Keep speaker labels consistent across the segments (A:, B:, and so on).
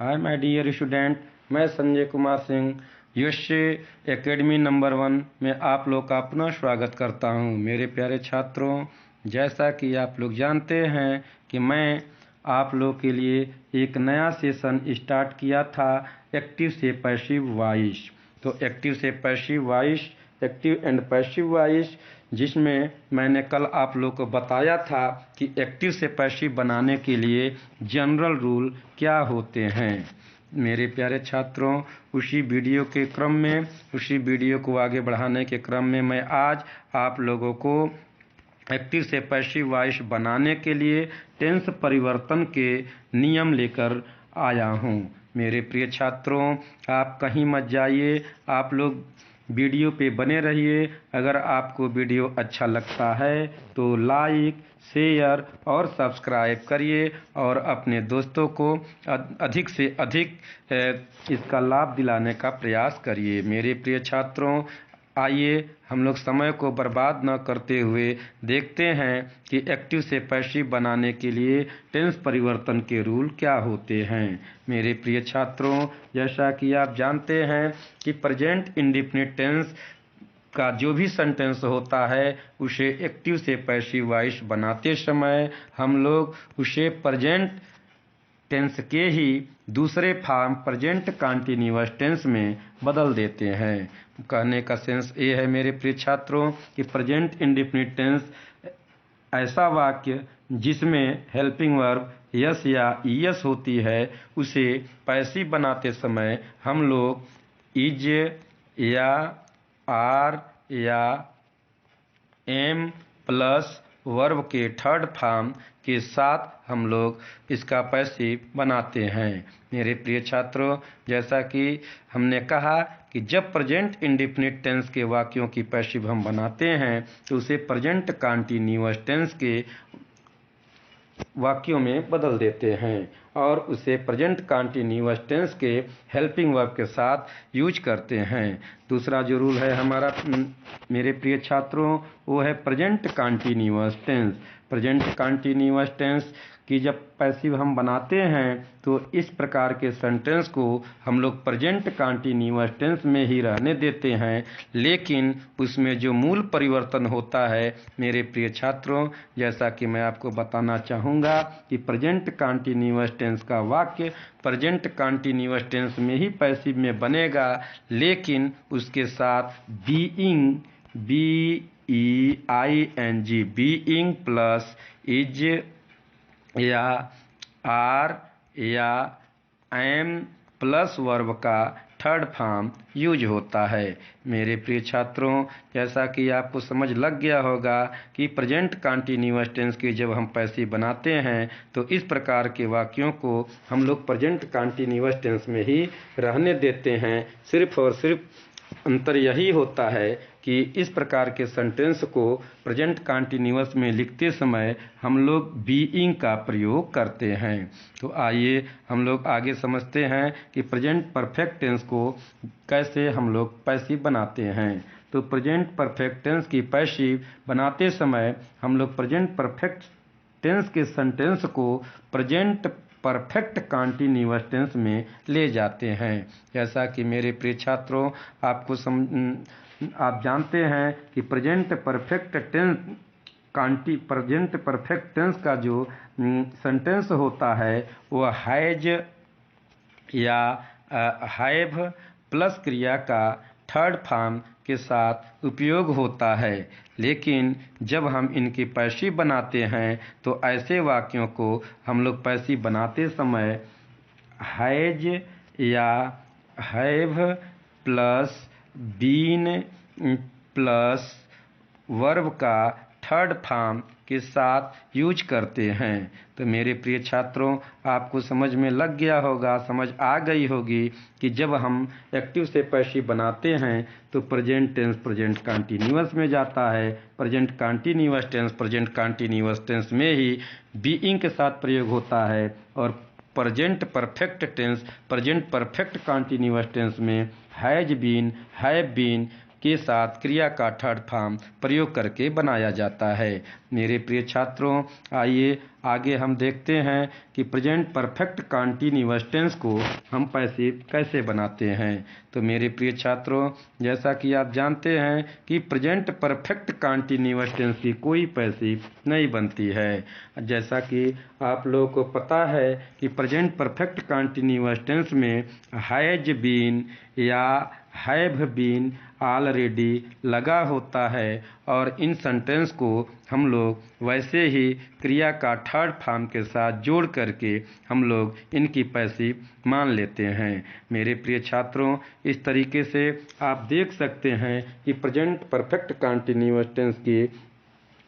A: Hi my dear student, मैं Sanjay Kumar Singh USA academy number 1 में आप लोग का अपना स्वागत करता हूं। मेरे प्यारे छात्रों, जैसा कि आप लोग जानते हैं कि मैं आप लोग के लिए एक नया सेशन स्टार्ट किया था, एक्टिव से पैसिव वॉइस। तो एक्टिव से passive voice, active and passive voice, जिसमें मैंने कल आप लोग को बताया था कि एक्टिव से पैसिव बनाने के लिए जनरल रूल क्या होते हैं। मेरे प्यारे छात्रों, उसी वीडियो को आगे बढ़ाने के क्रम में मैं आज आप लोगों को एक्टिव से पैसिव वॉइस बनाने के लिए टेंस परिवर्तन के नियम लेकर आया हूँ। मेरे प्रिय छात्रों, आप कहीं मत जाइए, आप लोग वीडियो पे बने रहिए। अगर आपको वीडियो अच्छा लगता है तो लाइक, शेयर और सब्सक्राइब करिए और अपने दोस्तों को अधिक से अधिक इसका लाभ दिलाने का प्रयास करिए। मेरे प्रिय छात्रों, आइए हम लोग समय को बर्बाद न करते हुए देखते हैं कि एक्टिव से पैसिव बनाने के लिए टेंस परिवर्तन के रूल क्या होते हैं। मेरे प्रिय छात्रों, जैसा कि आप जानते हैं कि प्रेजेंट इंडेफिनिट टेंस का जो भी सेंटेंस होता है उसे एक्टिव से पैसिव वॉइस बनाते समय हम लोग उसे प्रेजेंट टेंस के ही दूसरे फॉर्म प्रेजेंट कंटीन्यूअस टेंस में बदल देते हैं। कहने का सेंस ये है मेरे प्रिय छात्रों कि प्रेजेंट इंडेफिनिट टेंस ऐसा वाक्य जिसमें हेल्पिंग वर्ब यस या ईएस होती है, उसे पैसिव बनाते समय हम लोग इज या आर या एम प्लस वर्ब के थर्ड फॉर्म के साथ हम लोग इसका पैसिव बनाते हैं। मेरे प्रिय छात्रों, जैसा कि हमने कहा कि जब प्रेजेंट इंडेफिनिट टेंस के वाक्यों की पैसिव हम बनाते हैं तो उसे प्रेजेंट कंटीन्यूअस टेंस के वाक्यों में बदल देते हैं और उसे प्रेजेंट कंटीन्यूअस टेंस के हेल्पिंग वर्ब के साथ यूज करते हैं। दूसरा जो रूल है हमारा मेरे प्रिय छात्रों, वो है present continuous tense. Present continuous tense की जब पैसिव हम बनाते हैं तो इस प्रकार के सेंटेंस को हम लोग प्रेजेंट कंटीन्यूअस टेंस में ही रहने देते हैं, लेकिन उसमें जो मूल परिवर्तन होता है मेरे प्रिय छात्रों, जैसा कि मैं आपको बताना चाहूँगा कि प्रेजेंट कंटीन्यूअस टेंस का वाक्य प्रेजेंट कंटीन्यूअस टेंस में ही पैसिव में बनेगा, लेकिन उसके साथ being, BEING, being plus is या आर या एम प्लस वर्ब का थर्ड फॉर्म यूज होता है। मेरे प्रिय छात्रों, जैसा कि आपको समझ लग गया होगा कि प्रेजेंट कंटीन्यूअस टेंस की जब हम पैसिव बनाते हैं तो इस प्रकार के वाक्यों को हम लोग प्रेजेंट कंटीन्यूअस टेंस में ही रहने देते हैं। सिर्फ और सिर्फ अंतर यही होता है कि इस प्रकार के सेंटेंस को प्रेजेंट कंटीन्यूअस में लिखते समय हम लोग बीइंग का प्रयोग करते हैं। तो आइए हम लोग आगे समझते हैं कि प्रेजेंट परफेक्ट टेंस को कैसे हम लोग पैसिव बनाते हैं। तो प्रेजेंट परफेक्ट टेंस की पैसिव बनाते समय हम लोग प्रेजेंट परफेक्ट टेंस के सेंटेंस को प्रेजेंट परफेक्ट कंटीन्यूअस टेंस में ले जाते हैं। जैसा कि मेरे प्रिय छात्रों, आप जानते हैं कि प्रेजेंट परफेक्ट टेंस का जो सेंटेंस होता है वो हैज या हैव प्लस क्रिया का थर्ड फॉर्म के साथ उपयोग होता है, लेकिन जब हम इनकी पैसिव बनाते हैं तो ऐसे वाक्यों को हम लोग पैसिव बनाते समय हैज या have plus been plus verb का थर्ड फॉर्म के साथ यूज करते हैं। तो मेरे प्रिय छात्रों, आपको समझ में लग गया होगा, समझ आ गई होगी कि जब हम एक्टिव से पैसिव बनाते हैं तो प्रेजेंट टेंस प्रेजेंट कंटीन्यूअस में जाता है, प्रेजेंट कंटीन्यूअस टेंस में ही बीइंग के साथ प्रयोग होता है और present perfect tense present perfect continuous tense में हैज बीन, हैव बीन के साथ क्रिया का थर्ड फॉर्म प्रयोग करके बनाया जाता है। मेरे प्रिय छात्रों, आइए आगे हम देखते हैं कि प्रेजेंट परफेक्ट कंटीन्यूअस टेंस को हम पैसिव कैसे बनाते हैं। तो मेरे प्रिय छात्रों, जैसा कि आप जानते हैं कि प्रेजेंट परफेक्ट कंटीन्यूअस टेंस की कोई पैसिव नहीं बनती है। जैसा कि आप लोगों को पता है कि प्रेजेंट परफेक्ट कंटीन्यूअस टेंस में हैज बीन या हैव बीन ऑलरेडी लगा होता है और इन सेंटेंस को हम लोग वैसे ही क्रिया का थर्ड फॉर्म के साथ जोड़ करके हम लोग इनकी पैसिव मान लेते हैं। मेरे प्रिय छात्रों, इस तरीके से आप देख सकते हैं कि प्रेजेंट परफेक्ट कंटीन्यूअस टेंस के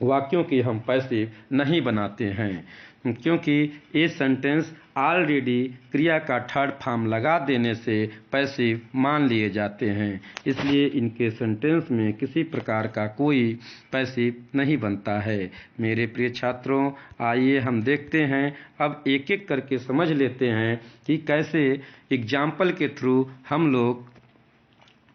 A: वाक्यों की हम पैसिव नहीं बनाते हैं, क्योंकि ये सेंटेंस ऑलरेडी क्रिया का थर्ड फॉर्म लगा देने से पैसिव मान लिए जाते हैं। इसलिए इनके सेंटेंस में किसी प्रकार का कोई पैसिव नहीं बनता है। मेरे प्रिय छात्रों, आइए हम देखते हैं, अब एक एक करके समझ लेते हैं कि कैसे एग्जाम्पल के थ्रू हम लोग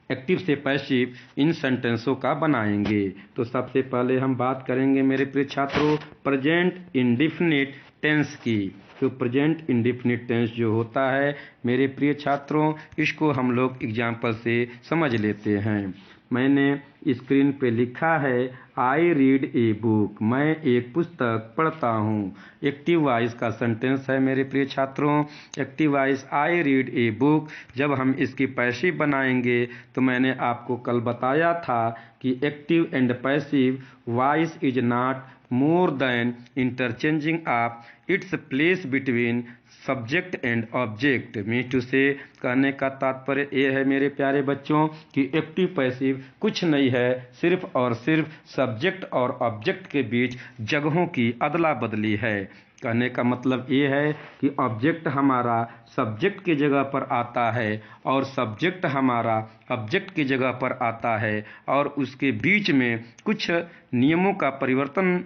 A: एक्टिव से पैसिव इन सेंटेंसों का बनाएंगे। तो सबसे पहले हम बात करेंगे मेरे प्रिय छात्रों प्रेजेंट इंडेफिनिट टेंस की। तो प्रेजेंट इंडेफिनिट टेंस जो होता है मेरे प्रिय छात्रों, इसको हम लोग एग्जाम्पल से समझ लेते हैं। मैंने स्क्रीन पे लिखा है आई रीड ए बुक, मैं एक पुस्तक पढ़ता हूँ। एक्टिव वॉइस का सेंटेंस है मेरे प्रिय छात्रों। Active voice I read a book, जब हम इसकी पैसिव बनाएंगे तो मैंने आपको कल बताया था कि active and passive voice is not more than interchanging of its place between subject and object. Mean to say कहने का तात्पर्य ये है मेरे प्यारे बच्चों कि एक्टिव पैसिव कुछ नहीं है, सिर्फ और सिर्फ सब्जेक्ट और ऑब्जेक्ट के बीच जगहों की अदला बदली है। कहने का मतलब ये है कि ऑब्जेक्ट हमारा सब्जेक्ट की जगह पर आता है और सब्जेक्ट हमारा ऑब्जेक्ट की जगह पर आता है और उसके बीच में कुछ नियमों का परिवर्तन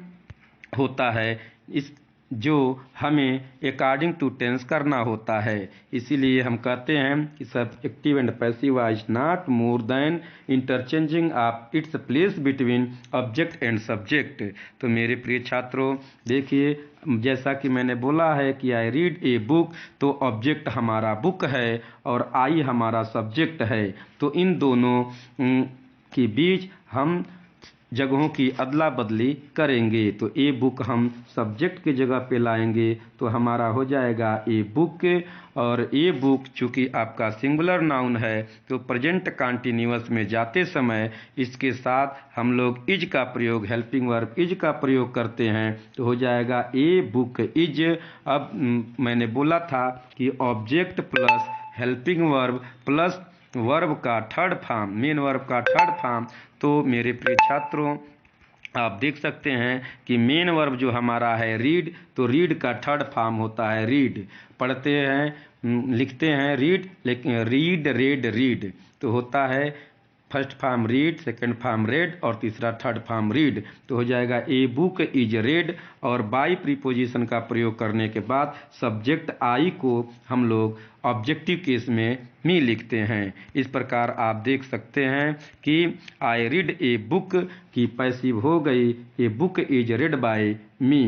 A: होता है, इस जो हमें अकॉर्डिंग टू टेंस करना होता है। इसीलिए हम कहते हैं कि सब active and passive is not more than interchanging of its place between object and subject. तो मेरे प्रिय छात्रों देखिए, जैसा कि मैंने बोला है कि आई रीड ए बुक, तो ऑब्जेक्ट हमारा बुक है और आई हमारा सब्जेक्ट है। तो इन दोनों के बीच हम जगहों की अदला बदली करेंगे। तो ए बुक हम सब्जेक्ट की जगह पे लाएंगे तो हमारा हो जाएगा ए बुक, और ए बुक चूँकि आपका सिंगुलर नाउन है तो प्रेजेंट कंटीन्यूअस में जाते समय इसके साथ हम लोग इज का प्रयोग, हेल्पिंग वर्ब इज का प्रयोग करते हैं तो हो जाएगा ए बुक इज। अब मैंने बोला था कि object plus helping verb plus verb का थर्ड फॉर्म, मेन वर्ब का थर्ड फॉर्म। तो मेरे प्रिय छात्रों आप देख सकते हैं कि मेन वर्ब जो हमारा है रीड, तो रीड का थर्ड फॉर्म होता है रीड। पढ़ते हैं, लिखते हैं रीड, लेकिन रीड रेड रीड तो होता है first form read, second form red और तीसरा थर्ड फॉर्म रीड। तो हो जाएगा ए बुक इज रेड, और बाई प्रीपोजिशन का प्रयोग करने के बाद सब्जेक्ट आई को हम लोग ऑब्जेक्टिव केस में मी लिखते हैं। इस प्रकार आप देख सकते हैं कि आई रीड ए बुक की पैसिव हो गई a book is read by me.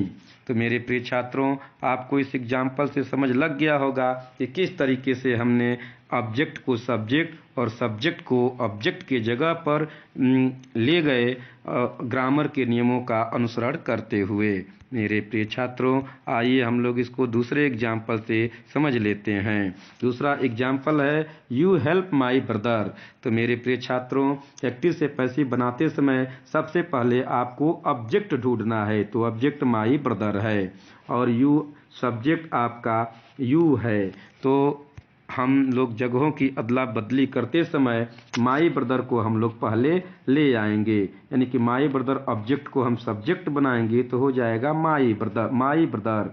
A: तो मेरे प्रिय छात्रों आपको इस एग्जाम्पल से समझ लग गया होगा कि किस तरीके से हमने ऑब्जेक्ट को सब्जेक्ट और सब्जेक्ट को ऑब्जेक्ट के जगह पर ले गए ग्रामर के नियमों का अनुसरण करते हुए। मेरे प्रिय छात्रों आइए हम लोग इसको दूसरे एग्जाम्पल से समझ लेते हैं। दूसरा एग्जाम्पल है यू हेल्प माई ब्रदर। तो मेरे प्रिय छात्रों एक्टिव से पैसिव बनाते समय सबसे पहले आपको ऑब्जेक्ट ढूंढना है। तो ऑब्जेक्ट माई ब्रदर है और यू सब्जेक्ट आपका यू है। तो हम लोग जगहों की अदला बदली करते समय माई ब्रदर को हम लोग पहले ले आएंगे, यानी कि माई ब्रदर ऑब्जेक्ट को हम सब्जेक्ट बनाएंगे तो हो जाएगा माई ब्रदर, माई ब्रदर।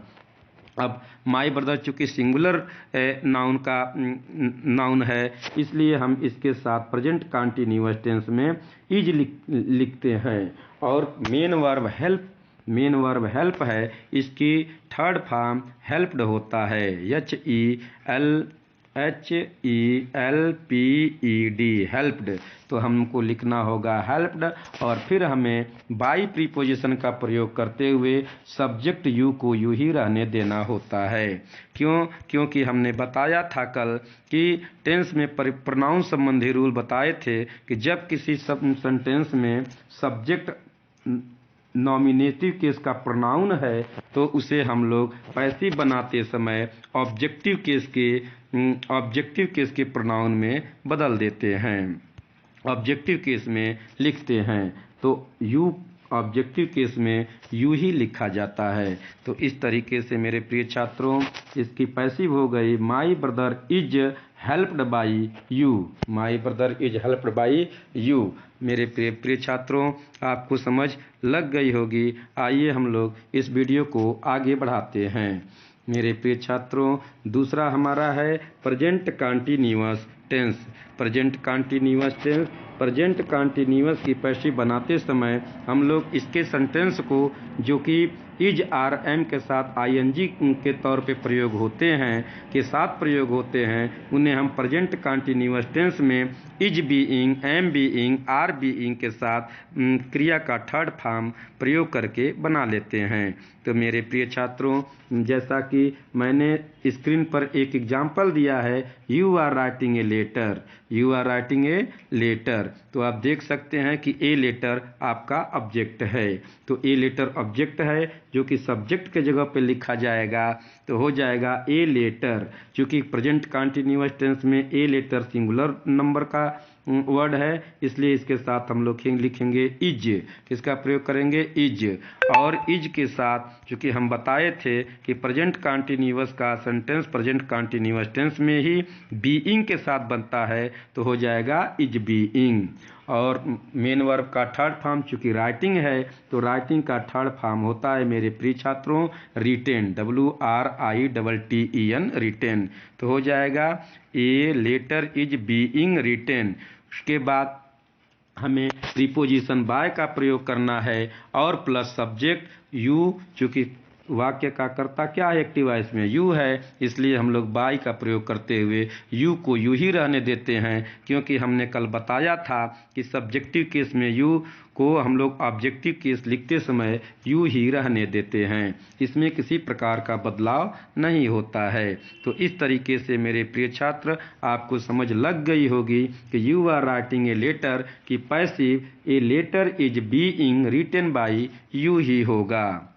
A: अब माई ब्रदर चूँकि सिंगुलर नाउन का नाउन है इसलिए हम इसके साथ प्रेजेंट कंटीन्यूअस टेंस में इज लिखते हैं। और मेन वर्ब हेल्प है, इसकी थर्ड फॉर्म हेल्प्ड होता है, HELPED HELPED, हेल्प्ड। तो हमको लिखना होगा हेल्प्ड, और फिर हमें बाई प्रीपोजिशन का प्रयोग करते हुए सब्जेक्ट यू को यू ही रहने देना होता है। क्योंकि हमने बताया था कल कि टेंस में प्रोनाउन संबंधी रूल बताए थे कि जब किसी सेंटेंस में सब्जेक्ट नॉमिनेटिव केस का प्रोनाउन है तो उसे हम लोग पैसिव बनाते समय ऑब्जेक्टिव केस के प्रोनाउन में बदल देते हैं, ऑब्जेक्टिव केस में लिखते हैं। तो यू ऑब्जेक्टिव केस में यू ही लिखा जाता है। तो इस तरीके से मेरे प्रिय छात्रों इसकी पैसिव हो गई my brother is helped by you, my brother is helped by you. मेरे प्रिय छात्रों आपको समझ लग गई होगी। आइए हम लोग इस वीडियो को आगे बढ़ाते हैं। मेरे प्रिय छात्रों दूसरा हमारा है present continuous tense. Present continuous tense, present continuous की पैसिव बनाते समय हम लोग इसके सेंटेंस को जो कि इज आर एम के साथ आईएनजी के तौर पे प्रयोग होते हैं, के साथ प्रयोग होते हैं, उन्हें हम प्रेजेंट कंटीन्यूअस टेंस में is being, am being, are being के साथ क्रिया का थर्ड फॉर्म प्रयोग करके बना लेते हैं। तो मेरे प्रिय छात्रों जैसा कि मैंने स्क्रीन पर एक एग्जाम्पल दिया है, you are writing a letter, you are writing a letter. तो आप देख सकते हैं कि ए लेटर आपका ऑब्जेक्ट है। तो ए लेटर ऑब्जेक्ट है जो कि सब्जेक्ट के जगह पे लिखा जाएगा, तो हो जाएगा ए लेटर। चूँकि प्रेजेंट कंटीन्यूअस टेंस में ए लेटर सिंगुलर नंबर का वर्ड है, इसलिए इसके साथ हम लोग लिखेंगे इज। किसका प्रयोग करेंगे? इज। और इज के साथ चूँकि हम बताए थे कि प्रेजेंट कंटीन्यूअस का सेंटेंस प्रेजेंट कंटीन्यूअस टेंस में ही बीइंग के साथ बनता है, तो हो जाएगा इज बीइंग। और मेन वर्ब का थर्ड फॉर्म चूँकि राइटिंग है, तो राइटिंग का थर्ड फॉर्म होता है मेरे प्रिय छात्रों रिटेन, WRITTEN, रिटेन। तो हो जाएगा a letter is being written. उसके बाद हमें प्रीपोजिशन बाय का प्रयोग करना है और प्लस सब्जेक्ट यू, चूँकि वाक्य का कर्ता क्या है? एक्टिव वॉइस में यू है, इसलिए हम लोग बाय का प्रयोग करते हुए यू को यू ही रहने देते हैं। क्योंकि हमने कल बताया था कि सब्जेक्टिव केस में यू को हम लोग ऑब्जेक्टिव केस लिखते समय यू ही रहने देते हैं, इसमें किसी प्रकार का बदलाव नहीं होता है। तो इस तरीके से मेरे प्रिय छात्र आपको समझ लग गई होगी कि you are writing a letter की passive a letter is being written by you ही होगा,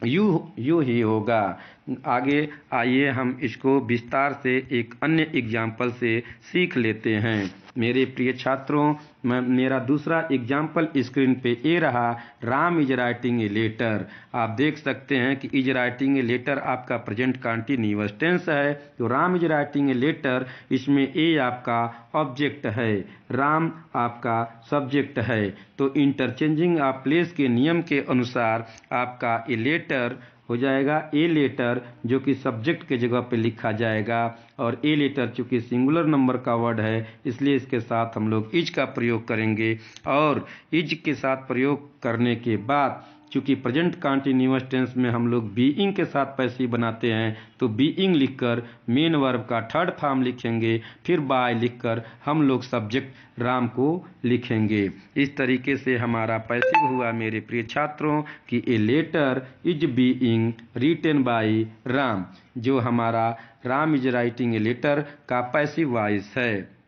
A: यू ही होगा। आगे आइए हम इसको विस्तार से एक अन्य एग्जाम्पल से सीख लेते हैं। मेरे प्रिय छात्रों मेरा दूसरा एग्जाम्पल स्क्रीन पे ये रहा, Ram is writing a letter. आप देख सकते हैं कि इज राइटिंग ए लेटर आपका प्रेजेंट कंटीन्यूअस टेंस है। तो Ram is writing a letter, इसमें ए आपका ऑब्जेक्ट है, राम आपका सब्जेक्ट है। तो इंटरचेंजिंग ऑफ प्लेस के नियम के अनुसार आपका ए लेटर हो जाएगा ए लेटर, जो कि सब्जेक्ट के जगह पे लिखा जाएगा। और ए लेटर चूँकि सिंगुलर नंबर का वर्ड है, इसलिए इसके साथ हम लोग इज का प्रयोग करेंगे। और इज के साथ प्रयोग करने के बाद चूँकि प्रेजेंट कंटीन्यूअस टेंस में हम लोग बीइंग के साथ पैसिव बनाते हैं, तो बीइंग लिखकर मेन वर्ब का थर्ड फॉर्म लिखेंगे, फिर बाय लिखकर हम लोग सब्जेक्ट राम को लिखेंगे। इस तरीके से हमारा पैसिव हुआ मेरे प्रिय छात्रों कि a letter is being written by Ram, जो हमारा Ram is writing a letter का पैसिव वॉइस है।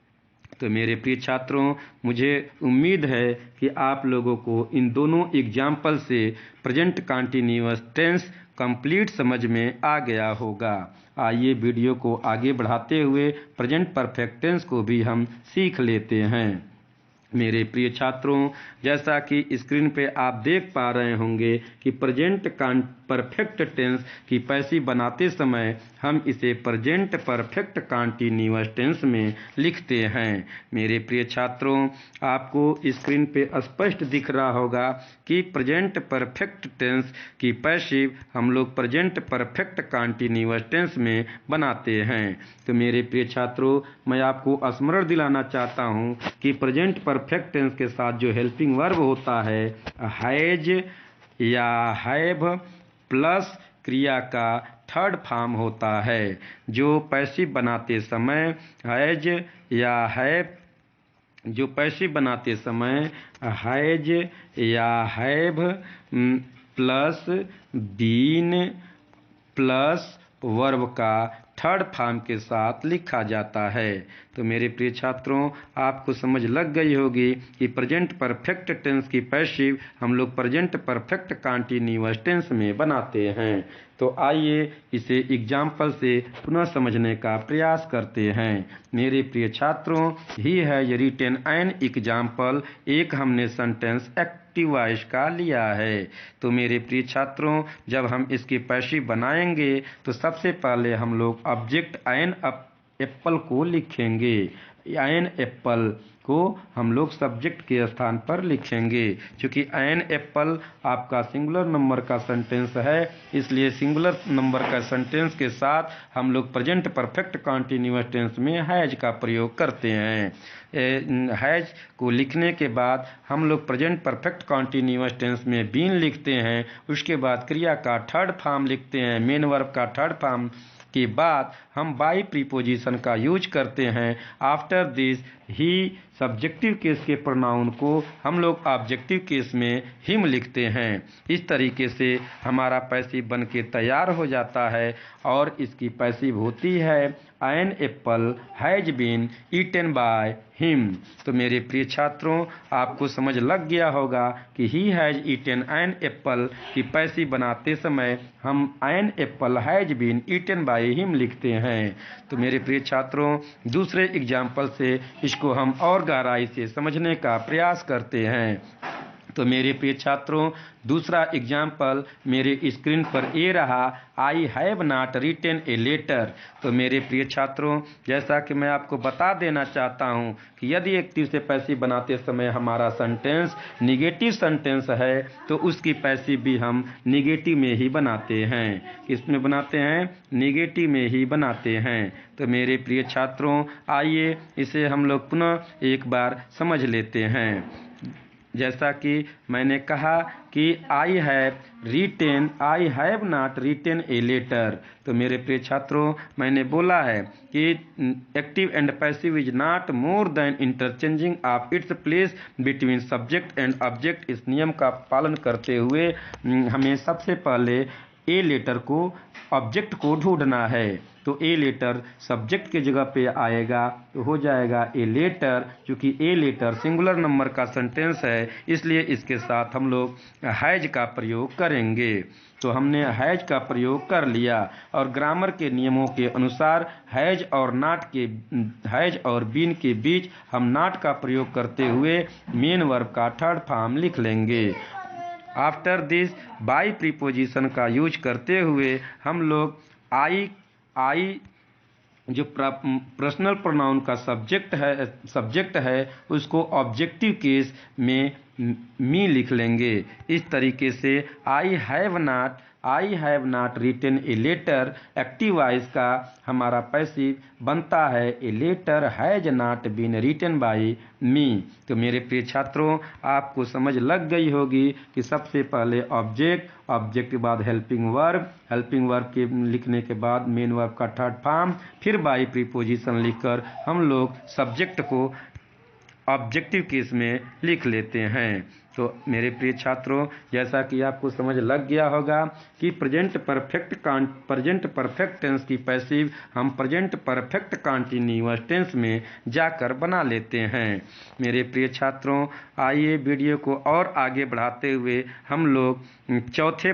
A: तो मेरे प्रिय छात्रों मुझे उम्मीद है कि आप लोगों को इन दोनों एग्जाम्पल से प्रेजेंट कंटीन्यूअस टेंस कंप्लीट समझ में आ गया होगा। आइए वीडियो को आगे बढ़ाते हुए प्रेजेंट परफेक्ट टेंस को भी हम सीख लेते हैं। मेरे प्रिय छात्रों जैसा कि स्क्रीन पे आप देख पा रहे होंगे कि प्रेजेंट परफेक्ट टेंस की पैसिव बनाते समय हम इसे प्रेजेंट परफेक्ट कंटीन्यूअस टेंस में लिखते हैं। मेरे प्रिय छात्रों आपको स्क्रीन पे स्पष्ट दिख रहा होगा कि प्रेजेंट परफेक्ट टेंस की पैसिव हम लोग प्रेजेंट परफेक्ट कंटीन्यूअस टेंस में बनाते हैं। तो मेरे प्रिय छात्रों मैं आपको स्मरण दिलाना चाहता हूँ कि प्रेजेंट परफेक्ट टेंस के साथ जो हेल्पिंग वर्ब होता है हैज या हैव प्लस क्रिया का थर्ड फॉर्म होता है, जो पैसिव बनाते समय हैज या हैव, जो पैसिव बनाते समय हैज या have plus been plus verb का थर्ड फॉर्म के साथ लिखा जाता है। तो मेरे प्रिय छात्रों, आपको समझ लग गई होगी कि प्रेजेंट परफेक्ट टेंस की पैसिव हम लोग प्रेजेंट परफेक्ट कंटीन्यूअस टेंस में बनाते हैं। तो आइए इसे एग्जाम्पल से पुनः समझने का प्रयास करते हैं। मेरे प्रिय छात्रों, ही है ये रिटेन एन एग्जाम्पल, एक हमने सेंटेंस एक्टिव वॉइस का लिया है। तो मेरे प्रिय छात्रों, जब हम इसकी पैसिव बनाएंगे तो सबसे पहले हम लोग ऑब्जेक्ट एन एप्पल को लिखेंगे। एन एप्पल को हम लोग सब्जेक्ट के स्थान पर लिखेंगे। क्योंकि एन एप्पल आपका सिंगुलर नंबर का सेंटेंस है, इसलिए सिंगुलर नंबर का सेंटेंस के साथ हम लोग प्रेजेंट परफेक्ट कंटीन्यूअस टेंस में हैज का प्रयोग करते हैं। हैज को लिखने के बाद हम लोग प्रेजेंट परफेक्ट कंटीन्यूअस टेंस में बीन लिखते हैं। उसके बाद क्रिया का थर्ड फॉर्म लिखते हैं, मेन वर्ब का थर्ड फॉर्म के बाद हम बाई प्रीपोजिशन का यूज करते हैं। After this he subjective case के प्रोनाउन को हम लोग ऑब्जेक्टिव केस में हिम लिखते हैं। इस तरीके से हमारा पैसिव बन के तैयार हो जाता है और इसकी पैसिव होती है an apple has been eaten by him. तो मेरे प्रिय छात्रों, आपको समझ लग गया होगा कि he has eaten an apple की पैसिव बनाते समय हम an apple has been eaten by him लिखते हैं। तो मेरे प्रिय छात्रों, दूसरे एग्जाम्पल से इसको हम और गहराई से समझने का प्रयास करते हैं। तो मेरे प्रिय छात्रों, दूसरा एग्जाम्पल मेरे स्क्रीन पर ये रहा, I have not written a letter. तो मेरे प्रिय छात्रों, जैसा कि मैं आपको बता देना चाहता हूँ कि यदि एक्टिव से पैसिव बनाते समय हमारा सेंटेंस निगेटिव सेंटेंस है तो उसकी पैसिव भी हम निगेटिव में ही बनाते हैं। किसमें बनाते हैं? निगेटिव में ही बनाते हैं। तो मेरे प्रिय छात्रों, आइए इसे हम लोग पुनः एक बार समझ लेते हैं। जैसा कि मैंने कहा कि I have not written a letter. तो मेरे प्रिय छात्रों, मैंने बोला है कि active and passive is not more than interchanging of its place between subject and object. इस नियम का पालन करते हुए हमें सबसे पहले ए लेटर को ऑब्जेक्ट को ढूंढना है। तो ए लेटर सब्जेक्ट की जगह पे आएगा तो हो जाएगा ए लेटर। क्योंकि ए लेटर सिंगुलर नंबर का सेंटेंस है, इसलिए इसके साथ हम लोग हैज का प्रयोग करेंगे। तो हमने हैज का प्रयोग कर लिया और ग्रामर के नियमों के अनुसार हैज और बीन के बीच हम नॉट का प्रयोग करते हुए मेन वर्ब का थर्ड फॉर्म लिख लेंगे। आफ्टर दिस बाई प्रीपोजिशन का यूज करते हुए हम लोग आई जो पर्सनल प्रोनाउन का सब्जेक्ट है उसको ऑब्जेक्टिव केस में मी लिख लेंगे। इस तरीके से I have not written a letter active voice का हमारा पैसिव बनता है a letter has not been written by me. तो मेरे प्रिय छात्रों, आपको समझ लग गई होगी कि सबसे पहले ऑब्जेक्ट के बाद हेल्पिंग वर्ब के लिखने के बाद मेन वर्ब का थर्ड फॉर्म, फिर बाई प्रीपोजिशन लिखकर हम लोग सब्जेक्ट को ऑब्जेक्टिव केस में लिख लेते हैं। तो मेरे प्रिय छात्रों, जैसा कि आपको समझ लग गया होगा कि प्रेजेंट परफेक्ट टेंस की पैसिव हम प्रेजेंट परफेक्ट कंटीन्यूअस टेंस में जाकर बना लेते हैं। मेरे प्रिय छात्रों, आइए वीडियो को और आगे बढ़ाते हुए हम लोग चौथे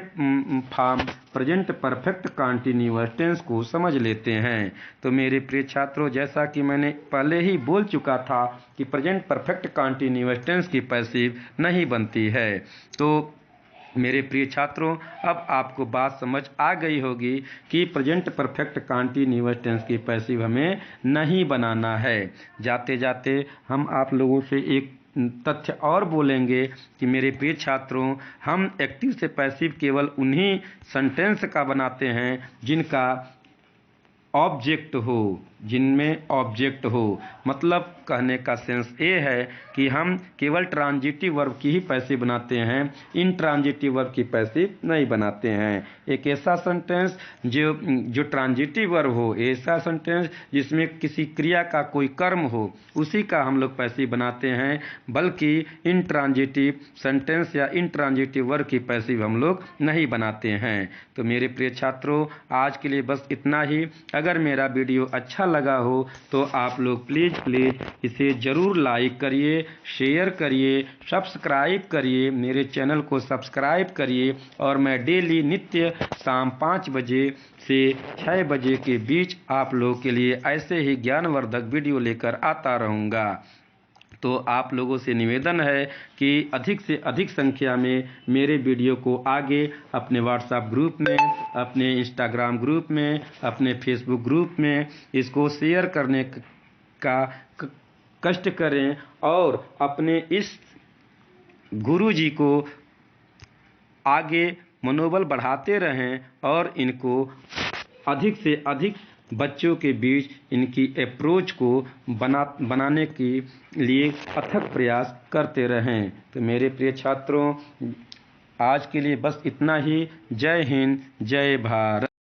A: form present perfect continuous tense को समझ लेते हैं। तो मेरे प्रिय छात्रों, जैसा कि मैंने पहले ही बोल चुका था कि प्रेजेंट परफेक्ट कंटीन्यूअस टेंस की पैसिव नहीं बनती है। तो मेरे प्रिय छात्रों, अब आपको बात समझ आ गई होगी कि प्रेजेंट परफेक्ट कंटीन्यूअस टेंस की पैसिव हमें नहीं बनाना है। जाते जाते हम आप लोगों से एक तथ्य और बोलेंगे कि मेरे प्रिय छात्रों, हम एक्टिव से पैसिव केवल उन्हीं सेंटेंस का बनाते हैं जिनका ऑब्जेक्ट हो। जिनमें ऑब्जेक्ट हो। मतलब कहने का सेंस ये है कि हम केवल ट्रांजिटिव वर्ब की ही पैसिव बनाते हैं, इंट्रांजिटिव वर्ब की पैसिव नहीं बनाते हैं। एक ऐसा सेंटेंस जो ट्रांजिटिव वर्ब हो, ऐसा सेंटेंस जिसमें किसी क्रिया का कोई कर्म हो, उसी का हम लोग पैसिव बनाते हैं, बल्कि इंट्रांजिटिव सेंटेंस या इंट्रांजिटिव वर्ब की पैसिव हम लोग नहीं बनाते हैं। तो मेरे प्रिय छात्रों, आज के लिए बस इतना ही। अगर मेरा वीडियो अच्छा लगा हो तो आप लोग प्लीज़ इसे ज़रूर लाइक करिए, शेयर करिए, सब्सक्राइब करिए, मेरे चैनल को सब्सक्राइब करिए। और मैं डेली नित्य शाम 5 बजे से 6 बजे के बीच आप लोगों के लिए ऐसे ही ज्ञानवर्धक वीडियो लेकर आता रहूँगा। तो आप लोगों से निवेदन है कि अधिक से अधिक संख्या में मेरे वीडियो को आगे अपने व्हाट्सएप ग्रुप में, अपने इंस्टाग्राम ग्रुप में, अपने फेसबुक ग्रुप में इसको शेयर करने का कष्ट करें और अपने इस गुरु जी को आगे मनोबल बढ़ाते रहें और इनको अधिक से अधिक बच्चों के बीच इनकी अप्रोच को बनाने के लिए अथक प्रयास करते रहें। तो मेरे प्रिय छात्रों, आज के लिए बस इतना ही। जय हिंद, जय भारत।